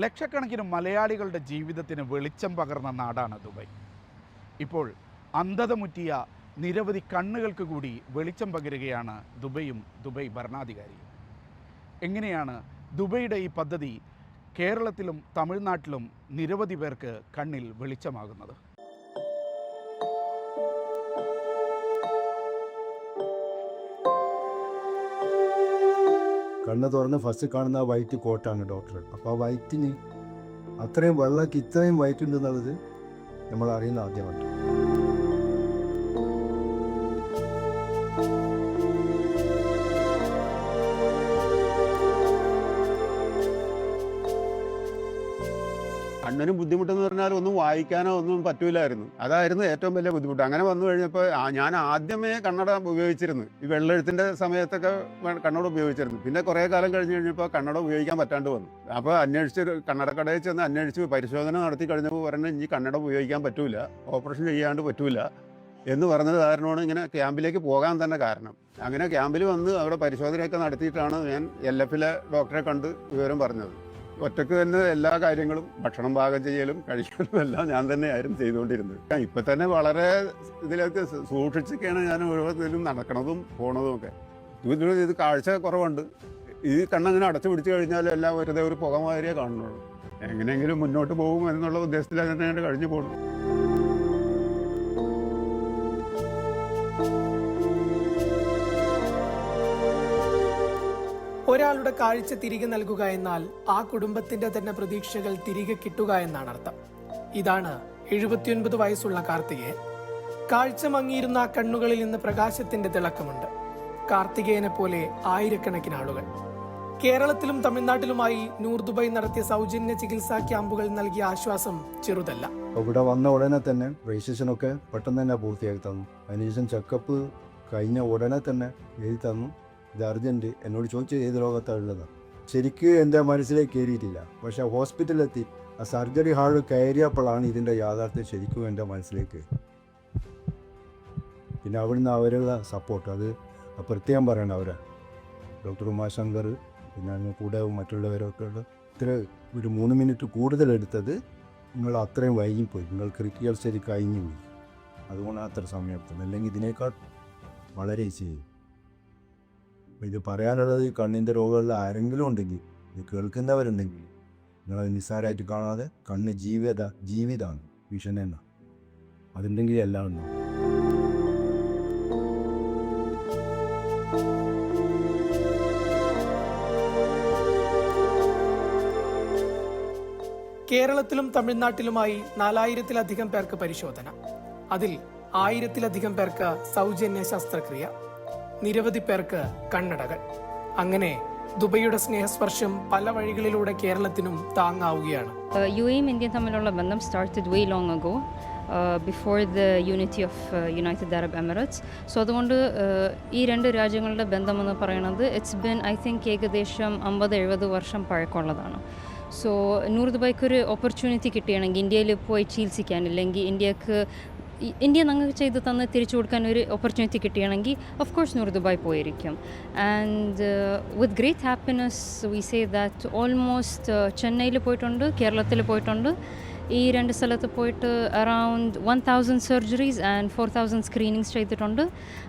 ലക്ഷക്കണക്കിന് മലയാളികളുടെ ജീവിതത്തിന് വെളിച്ചം പകർന്ന നാടാണ് ദുബായ്. ഇപ്പോൾ അന്ധത മുറ്റിയ നിരവധി കണ്ണുകൾക്ക് കൂടി വെളിച്ചം പകരുകയാണ് ദുബൈയും ദുബായ് ഭരണാധികാരിയും. എങ്ങനെയാണ് ദുബൈയുടെ ഈ പദ്ധതി കേരളത്തിലും തമിഴ്നാട്ടിലും നിരവധി പേർക്ക് കണ്ണിൽ വെളിച്ചമാകുന്നത്? കണ്ണ് തുറന്ന് ഫസ്റ്റ് കാണുന്ന ആ വൈറ്റ് കോട്ടാണ് ഡോക്ടർ. അപ്പോൾ ആ വൈറ്റിന് അത്രയും വെള്ളക്ക് ഇത്രയും വൈറ്റ് ഉണ്ടെന്നുള്ളത് നമ്മൾ അറിയുന്ന ആദ്യമായിട്ട്. കണ്ണിന് ബുദ്ധിമുട്ടെന്ന് പറഞ്ഞാൽ ഒന്നും വായിക്കാനോ ഒന്നും പറ്റൂലായിരുന്നു. അതായിരുന്നു ഏറ്റവും വലിയ ബുദ്ധിമുട്ട്. അങ്ങനെ വന്നു കഴിഞ്ഞപ്പോൾ ഞാൻ ആദ്യമേ കണ്ണട ഉപയോഗിച്ചിരുന്നു. ഈ വെള്ളെഴുത്തിൻ്റെ സമയത്തൊക്കെ കണ്ണട ഉപയോഗിച്ചിരുന്നു. പിന്നെ കുറേ കാലം കഴിഞ്ഞ് കഴിഞ്ഞപ്പോൾ കണ്ണട ഉപയോഗിക്കാൻ പറ്റാണ്ട് വന്നു. അപ്പോൾ കണ്ണടക്കടയിൽ ചെന്ന് അന്വേഷിച്ച് പരിശോധന നടത്തി കഴിഞ്ഞപ്പോൾ പറഞ്ഞ് ഇനി കണ്ണട ഉപയോഗിക്കാൻ പറ്റൂല, ഓപ്പറേഷൻ ചെയ്യാണ്ട് പറ്റൂല എന്ന് പറഞ്ഞത് കാരണമാണ് ഇങ്ങനെ ക്യാമ്പിലേക്ക് പോകാൻ തന്നെ കാരണം. അങ്ങനെ ക്യാമ്പിൽ വന്ന് അവിടെ പരിശോധനയൊക്കെ നടത്തിയിട്ടാണ് ഞാൻ LF-ലെ ഡോക്ടറെ കണ്ട് വിവരം പറഞ്ഞത്. ഒറ്റക്ക് തന്നെ എല്ലാ കാര്യങ്ങളും, ഭക്ഷണം പാകം ചെയ്യലും കഴിക്കലും എല്ലാം ഞാൻ തന്നെയായിരുന്നു ചെയ്തുകൊണ്ടിരുന്നത്. ഇപ്പം തന്നെ വളരെ ഇതിലൊക്കെ സൂക്ഷിച്ചൊക്കെയാണ് ഞാൻ ഓരോരുത്തരും നടക്കണതും പോണതും ഒക്കെ. ഇത് കാഴ്ച കുറവുണ്ട്. ഈ കണ്ണങ്ങനെ അടച്ചു പിടിച്ചു കഴിഞ്ഞാൽ എല്ലാം വെറുതെ ഒരു പുക മാതിരിയേ കാണുന്നുള്ളൂ. എങ്ങനെയെങ്കിലും മുന്നോട്ട് പോകും എന്നുള്ള ഉദ്ദേശത്തിൽ അങ്ങനെ കഴിഞ്ഞു പോകുന്നു. ഒരാളുടെ കാഴ്ച തിരികെ നൽകുക എന്നാൽ ആ കുടുംബത്തിന്റെ തന്നെ പ്രതീക്ഷകൾ തിരികെ കിട്ടുക എന്നാണ് അർത്ഥം. ഇതാണ് 79 വയസ്സുള്ള കാർത്തികേയൻ. കാഴ്ച മങ്ങിയിരുന്ന ആ കണ്ണുകളിൽ നിന്ന് പ്രകാശത്തിന്റെ തിളക്കമുണ്ട്. കാർത്തികേയനെ പോലെ ആയിരക്കണക്കിന് ആളുകൾ. കേരളത്തിലും തമിഴ്നാട്ടിലുമായി നൂർ ദുബായ് നടത്തിയ സൗജന്യ ചികിത്സാ ക്യാമ്പുകൾ നൽകിയ ആശ്വാസം ചെറുതല്ല. ഇവിടെ വന്ന ഉടനെ തന്നെ രജിസ്ട്രേഷനൊക്കെ പെട്ടെന്ന് തന്നെ പൂർത്തിയാക്കി തന്നു. അതിനുശേഷം ചെക്കപ്പ് കഴിഞ്ഞ ഉടനെ തന്നെ എഴുതി തന്നു. ഇത് അർജൻറ്റ്. എന്നോട് ചോദിച്ചു ഏത് രോഗത്താണ് ഉള്ളത്. ശരിക്കും എൻ്റെ മനസ്സിലേക്ക് കയറിയിട്ടില്ല. പക്ഷേ ഹോസ്പിറ്റലിലെത്തി ആ സർജറി ഹാളിൽ കയറിയപ്പോഴാണ് ഇതിൻ്റെ യാഥാർത്ഥ്യം ശരിക്കും എൻ്റെ മനസ്സിലേക്ക്. പിന്നെ അവിടുന്ന് അവരുടെ സപ്പോർട്ട്, അത് പ്രത്യേകം പറയണം. അവരെ ഡോക്ടർ ഉമാശങ്കർ, പിന്നെ അതിന് കൂടെ മറ്റുള്ളവരൊക്കെ ഉള്ള ഇത്ര ഒരു 3 മിനിറ്റ് കൂടുതലെടുത്തത് നിങ്ങൾ അത്രയും വൈകിപ്പോയി, നിങ്ങൾ ക്രിട്ടിക്കൽ സ്റ്റേജ് കഴിഞ്ഞു പോയി, അതുകൊണ്ടാണ് അത്ര സമയം എടുത്തത്. അല്ലെങ്കിൽ ഇതിനേക്കാൾ വളരെ ഈസി ചെയ്യും. ഇത് പറയാനുള്ളത്, കണ്ണിൻ്റെ രോഗമുള്ള ആരെങ്കിലും ഉണ്ടെങ്കിൽ, ഇത് കേൾക്കുന്നവരുണ്ടെങ്കിൽ, നിങ്ങളത് നിസ്സാരമായിട്ട് കാണാതെ കണ്ണ് ജീവിതമാണ്, വിഷൻ എന്ന അതുണ്ടെങ്കിൽ എല്ലാം ഉണ്ടാവും. കേരളത്തിലും തമിഴ്നാട്ടിലുമായി 4000-ലധികം പേർക്ക് പരിശോധന. അതിൽ 1000-ലധികം പേർക്ക് സൗജന്യ ശസ്ത്രക്രിയ, നിരവധി പേർക്ക് കണ്ണടകൾ. അങ്ങനെ ദുബൈയുടെ സ്നേഹസ്പർശം പല വഴികളിലൂടെ കേരളത്തിനും താങ്ങാവുകയാണ്. UAE ഇന്ത്യയും തമ്മിലുള്ള ബന്ധം started way long ago, before the unity of United Arab Emirates. So അതുകൊണ്ട് ഈ രണ്ട് രാജ്യങ്ങളുടെ ബന്ധമെന്ന് പറയുന്നത് ഇറ്റ്സ് ബിൻ ഐ തിങ്ക് ഏകദേശം 50-70 വർഷം പഴക്കമുള്ളതാണ്. സോ നൂർ ദുബായ്ക്ക് ഒരു ഓപ്പർച്യൂണിറ്റി കിട്ടുകയാണെങ്കിൽ ഇന്ത്യയിൽ പോയി ചികിത്സിക്കാൻ, ഇല്ലെങ്കിൽ ഇന്ത്യ ഞങ്ങൾക്ക് ചെയ്ത് തന്ന് തിരിച്ചു കൊടുക്കാൻ ഒരു ഓപ്പർച്യൂണിറ്റി കിട്ടുകയാണെങ്കിൽ ഓഫ് കോഴ്സ് നൂർ ദുബായ് പോയിരിക്കും. And with great happiness we say that almost ചെന്നൈയിൽ പോയിട്ടുണ്ട്, കേരളത്തിൽ പോയിട്ടുണ്ട്. ഈ രണ്ട് സ്ഥലത്ത് പോയിട്ട് അറൗണ്ട് 1000 സർജറീസ് ആൻഡ് 4000 സ്ക്രീനിങ്സ് ചെയ്തിട്ടുണ്ട്.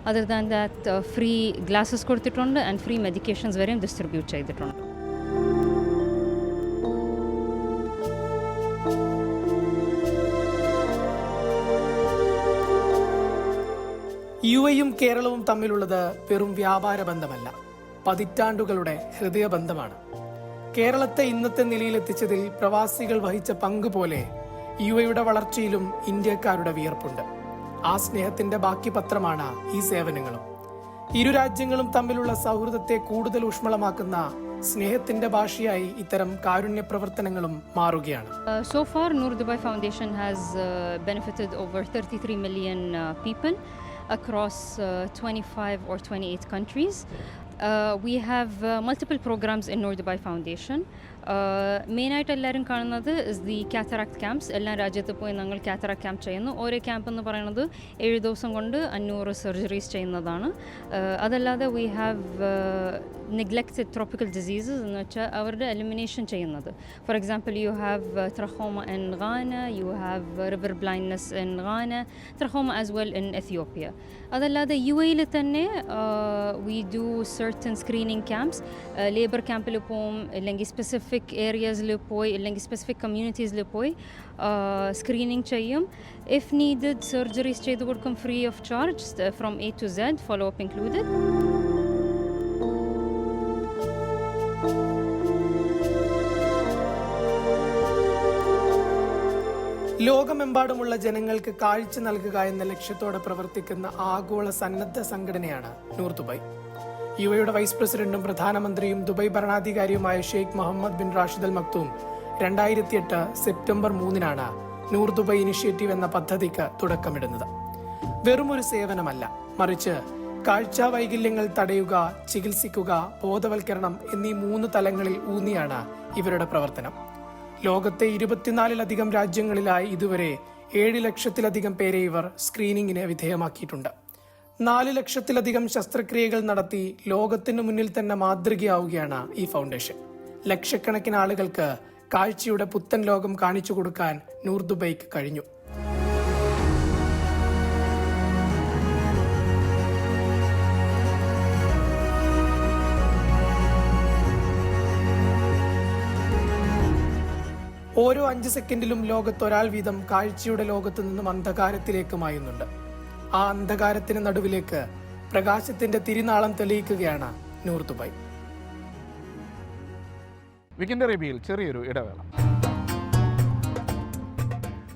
Other than that free glasses കൊടുത്തിട്ടുണ്ട് ആൻഡ് ഫ്രീ മെഡിക്കേഷൻസ് വരെയും ഡിസ്ട്രിബ്യൂട്ട് ചെയ്തിട്ടുണ്ട്. UAEയും കേരളവും തമ്മിലുള്ളത് വെറും വ്യാപാര ബന്ധമല്ല, പതിറ്റാണ്ടുകളുടെ ഹൃദയബന്ധമാണ്. കേരളത്തെ ഇന്നത്തെ നിലയിലെത്തിച്ചതിൽ പ്രവാസികൾ വഹിച്ച പങ്ക് പോലെ UAEയുടെ വളർച്ചയിലും ഇന്ത്യക്കാരുടെ വിയർപ്പുണ്ട്. ആ സ്നേഹത്തിന്റെ ബാക്കി പത്രമാണ് ഈ സേവനങ്ങളും. ഇരു രാജ്യങ്ങളും തമ്മിലുള്ള സൗഹൃദത്തെ കൂടുതൽ ഊഷ്മളമാക്കുന്ന സ്നേഹത്തിന്റെ ഭാഷയായി ഇത്തരം കാരുണ്യ പ്രവർത്തനങ്ങളും മാറുകയാണ്. So far Noor Dubai Foundation has benefited over 33 million people across 25 or 28 countries. We have multiple programs in Noor Dubai Foundation. മെയിനായിട്ട് എല്ലാവരും കാണുന്നത് ഇസ് ദി കാറ്ററാക്ട് ക്യാമ്പ്സ്. എല്ലാ രാജ്യത്ത് പോയി ഞങ്ങൾ കാറ്ററാക്ട് ക്യാമ്പ് ചെയ്യുന്നു. ഓരോ ക്യാമ്പ് എന്ന് പറയുന്നത് 7 ദിവസം കൊണ്ട് 500 സർജറീസ് ചെയ്യുന്നതാണ്. അതല്ലാതെ we have neglected tropical diseases എന്ന് വെച്ചാൽ അവരുടെ എലിമിനേഷൻ ചെയ്യുന്നത്. For example you have trachoma in Ghana, you have river blindness in Ghana, trachoma as well in Ethiopia. അതല്ലാതെ UAE തന്നെ we do certain screening camps. Labour ക്യാമ്പിൽ പോവും, അല്ലെങ്കിൽ specific ഏരിയാസിൽ പോയി, അല്ലെങ്കിൽ സ്പെസിഫിക് കമ്മ്യൂണിറ്റീസിൽ പോയി സ്ക്രീനിങ് ചെയ്യും. ഇഫ് നീഡഡ് സർജറീസ് ചെയ്ത് കൊടുക്കും free of charge from A to Z, follow up included. ലോകമെമ്പാടുമുള്ള ജനങ്ങൾക്ക് കാഴ്ച നൽകുക എന്ന ലക്ഷ്യത്തോടെ പ്രവർത്തിക്കുന്ന ആഗോള സന്നദ്ധ സംഘടനയാണ് നൂർ ദുബൈ. UAEയുടെ വൈസ് പ്രസിഡന്റും പ്രധാനമന്ത്രിയും ദുബൈ ഭരണാധികാരിയുമായ Sheikh Mohammed bin Rashid Al Maktoum 2008 September 3 Noor Dubai Initiative എന്ന പദ്ധതിക്ക് തുടക്കമിടുന്നത്. വെറുമൊരു സേവനമല്ല, മറിച്ച് കാഴ്ചാ വൈകല്യങ്ങൾ തടയുക, ചികിത്സിക്കുക, ബോധവൽക്കരണം എന്നീ 3 തലങ്ങളിൽ ഊന്നിയാണ് ഇവരുടെ പ്രവർത്തനം. ലോകത്തെ 24-ലധികം രാജ്യങ്ങളിലായി ഇതുവരെ 7 ലക്ഷത്തിലധികം പേരെ ഇവർ സ്ക്രീനിങ്ങിന് വിധേയമാക്കിയിട്ടുണ്ട്. 4 ലക്ഷത്തിലധികം ശസ്ത്രക്രിയകൾ നടത്തി ലോകത്തിനു മുന്നിൽ തന്നെ മാതൃകയാവുകയാണ് ഈ ഫൗണ്ടേഷൻ. ലക്ഷക്കണക്കിന് ആളുകൾക്ക് കാഴ്ചയുടെ പുത്തൻ ലോകം കാണിച്ചു കൊടുക്കാൻ നൂർ ദുബൈക്ക് കഴിഞ്ഞു. ഓരോ 5 സെക്കൻഡിലും ലോകത്ത് ഒരാൾ വീതം കാഴ്ചയുടെ ലോകത്ത് നിന്നും അന്ധകാരത്തിലേക്ക് മായുന്നുണ്ട്. ആ അന്ധകാരത്തിന് നടുവിലേക്ക് പ്രകാശത്തിന്റെ തിരിനാളം തെളിയിക്കുകയാണ് നൂർ ദുബൈ. വീക്കെൻഡ് റിവ്യൂയിൽ ചെറിയൊരു ഇടവേള.